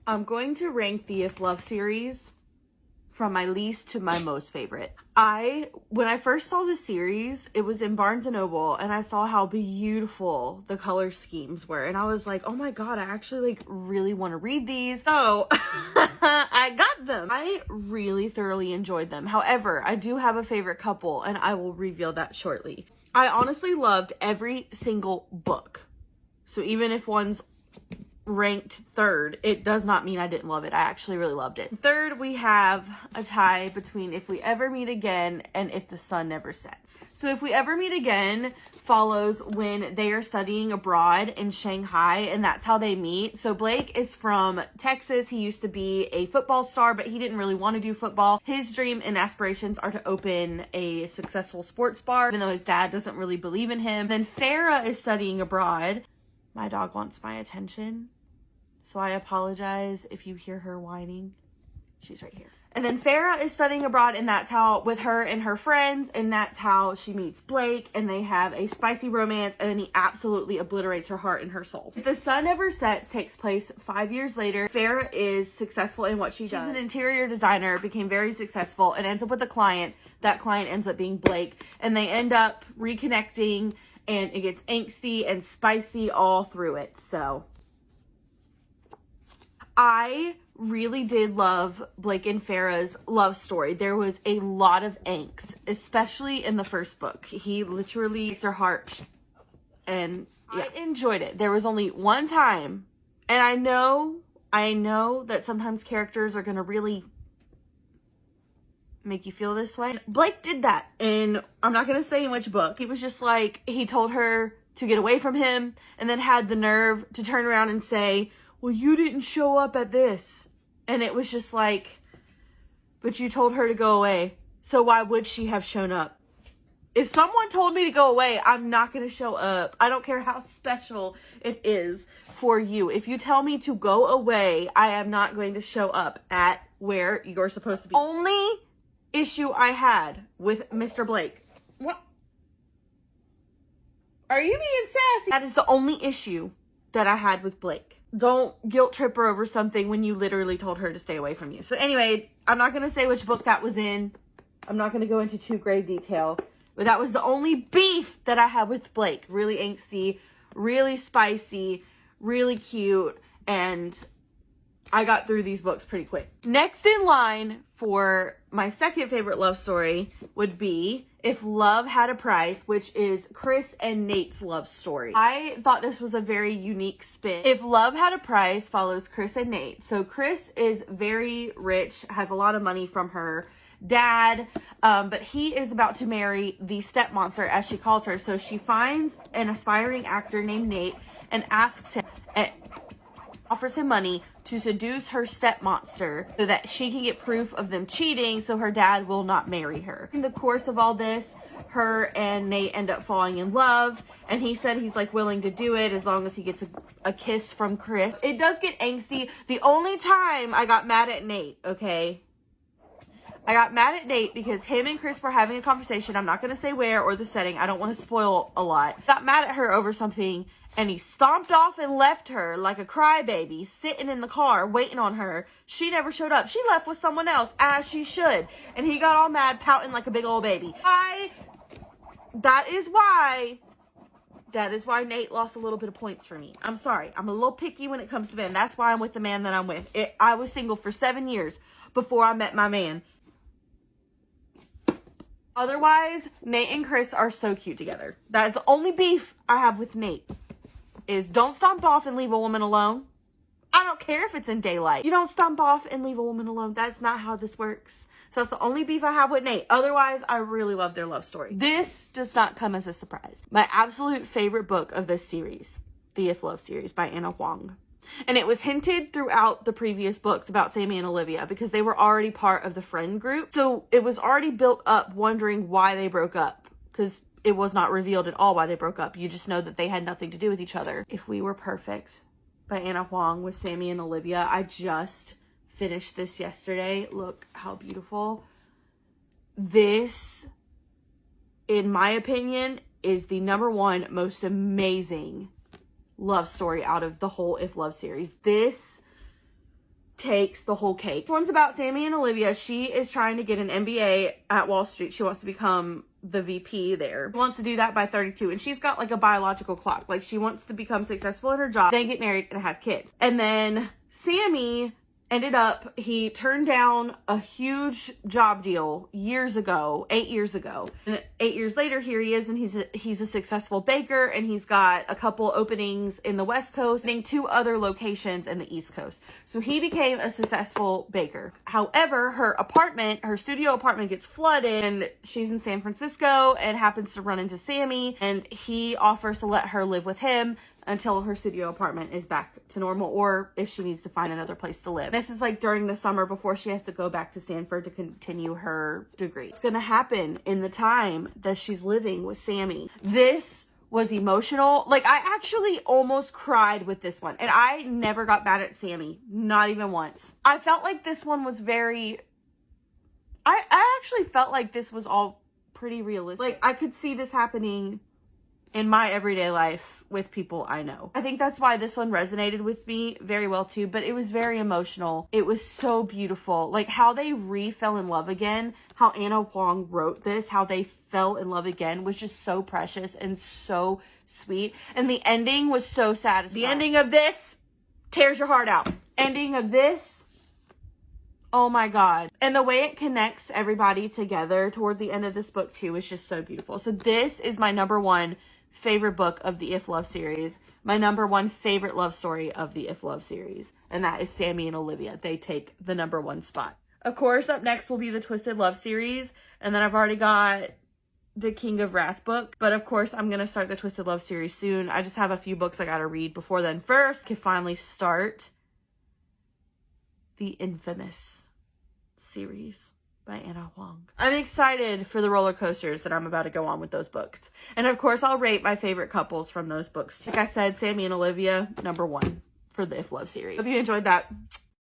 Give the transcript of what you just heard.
I'm going to rank the If Love series from my least to my most favorite. When I first saw the series, it was in Barnes & Noble, and I saw how beautiful the color schemes were, and I was like, oh my god, I actually like really want to read these. So I got them. I really thoroughly enjoyed them. However, I do have a favorite couple, and I will reveal that shortly. I honestly loved every single book. So even if one's ranked third, it does not mean I didn't love it. I actually really loved it. Third, we have a tie between If We Ever Meet Again and If the Sun Never Sets. So If We Ever Meet Again follows when they are studying abroad in Shanghai, and that's how they meet. So Blake is from Texas. He used to be a football star, but he didn't really want to do football. His dream and aspirations are to open a successful sports bar, even though his dad doesn't really believe in him. Then Farah is studying abroad. My dog wants my attention, so I apologize if you hear her whining. She's right here. And then Farah is studying abroad, and that's how, with her and her friends, and that's how she meets Blake, and they have a spicy romance, and then he absolutely obliterates her heart and her soul. If the Sun Never Sets takes place 5 years later. Farah is successful in what she does. She's an interior designer, became very successful, and ends up with a client. That client ends up being Blake, and they end up reconnecting, and it gets angsty and spicy all through it. So I really did love Blake and Farah's love story. There was a lot of angst, especially in the first book. He literally takes her heart, and yeah. I enjoyed it. There was only one time, and I know that sometimes characters are gonna really make you feel this way. Blake did that, and I'm not gonna say in which book. He was just like, he told her to get away from him, and then had the nerve to turn around and say, well, you didn't show up at this. And it was just like, but you told her to go away, so why would she have shown up? If someone told me to go away, I'm not going to show up. I don't care how special it is for you. If you tell me to go away, I am not going to show up at where you're supposed to be. Only issue I had with Mr. Blake. What? Are you being sassy? That is the only issue that I had with Blake. Don't guilt trip her over something when you literally told her to stay away from you. So anyway, I'm not going to say which book that was in. I'm not going to go into too great detail. But that was the only beef that I had with Blake. Really angsty, really spicy, really cute. And I got through these books pretty quick. Next in line for my second favorite love story would be If Love Had a Price, which is Chris and Nate's love story. I thought this was a very unique spin. If Love Had a Price follows Chris and Nate. So Chris is very rich, has a lot of money from her dad, but he is about to marry the step monster, as she calls her. So she finds an aspiring actor named Nate and asks him, offers him money to seduce her step monster so that she can get proof of them cheating, so her dad will not marry her. In the course of all this, her and Nate end up falling in love, and he said he's like willing to do it as long as he gets a kiss from Chris. It does get angsty. The only time I got mad at Nate, okay? I got mad at Nate because him and Chris were having a conversation. I'm not going to say where or the setting. I don't want to spoil a lot. Got mad at her over something, and he stomped off and left her like a crybaby, sitting in the car, waiting on her. She never showed up. She left with someone else, as she should. And he got all mad, pouting like a big old baby. That is why Nate lost a little bit of points for me. I'm sorry. I'm a little picky when it comes to men. That's why I'm with the man that I'm with. I was single for 7 years before I met my man. Otherwise, Nate and Chris are so cute together. That is the only beef I have with Nate. Is don't stomp off and leave a woman alone. I don't care if it's in daylight. You don't stomp off and leave a woman alone. That's not how this works. So that's the only beef I have with Nate. Otherwise, I really love their love story. This does not come as a surprise. My absolute favorite book of this series, the If Love series by Huang. And it was hinted throughout the previous books about Sammy and Olivia because they were already part of the friend group. So it was already built up wondering why they broke up, because it was not revealed at all why they broke up. You just know that they had nothing to do with each other. If We Were Perfect by Anna Huang with Sammy and Olivia. I just finished this yesterday. Look how beautiful. This, in my opinion, is the #1 most amazing love story out of the whole If Love series. This takes the whole cake. This one's about Sammy and Olivia. She is trying to get an MBA at Wall Street. She wants to become the VP there. She wants to do that by 32, and she's got like a biological clock. Like, she wants to become successful in her job, then get married and have kids. And then Sammy ended up, he turned down a huge job deal years ago, 8 years ago. And 8 years later, here he is, and he's a successful baker, and he's got a couple openings in the West Coast and 2 other locations in the East Coast. So he became a successful baker. However, her studio apartment gets flooded, and she's in San Francisco and happens to run into Sammy, and he offers to let her live with him until her studio apartment is back to normal, or if she needs to find another place to live. This is like during the summer before she has to go back to Stanford to continue her degree. It's gonna happen in the time that she's living with Sammy. This was emotional. Like, I actually almost cried with this one, and I never got mad at Sammy, not even once. I felt like this one was I actually felt like this was all pretty realistic. Like, I could see this happening in my everyday life with people I know. I think that's why this one resonated with me very well too, but it was very emotional. It was so beautiful. Like, how they fell in love again, how Anna Huang wrote this, how they fell in love again was just so precious and so sweet. And the ending was so satisfying. The ending of this tears your heart out. Ending of this, oh my God. And the way it connects everybody together toward the end of this book too is just so beautiful. So this is my #1 favorite book of the If Love series, my #1 favorite love story of the If Love series, and that is Sammy and Olivia. They take the #1 spot. Of course, up next will be the Twisted Love series, and then I've already got the King of Wrath book, but of course I'm gonna start the Twisted Love series soon. I just have a few books I gotta read before then. First, I can finally start the Infamous series by Anna Huang. I'm excited for the roller coasters that I'm about to go on with those books. And of course, I'll rate my favorite couples from those books too. Like I said, Sammy and Olivia, #1 for the If Love series. Hope you enjoyed that.